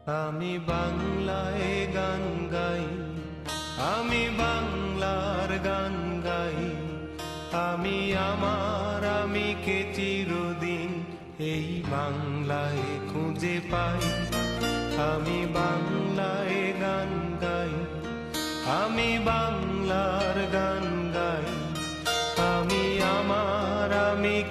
আমি বাংলায় গান গাই, আমি বাংলার গান গাই। আমি আমার আমিকে চিরদিন এই বাংলায় খুঁজে পাই। আমি বাংলায় গান গাই, আমি বাংলার গান গাই। আমি আমার আমিকে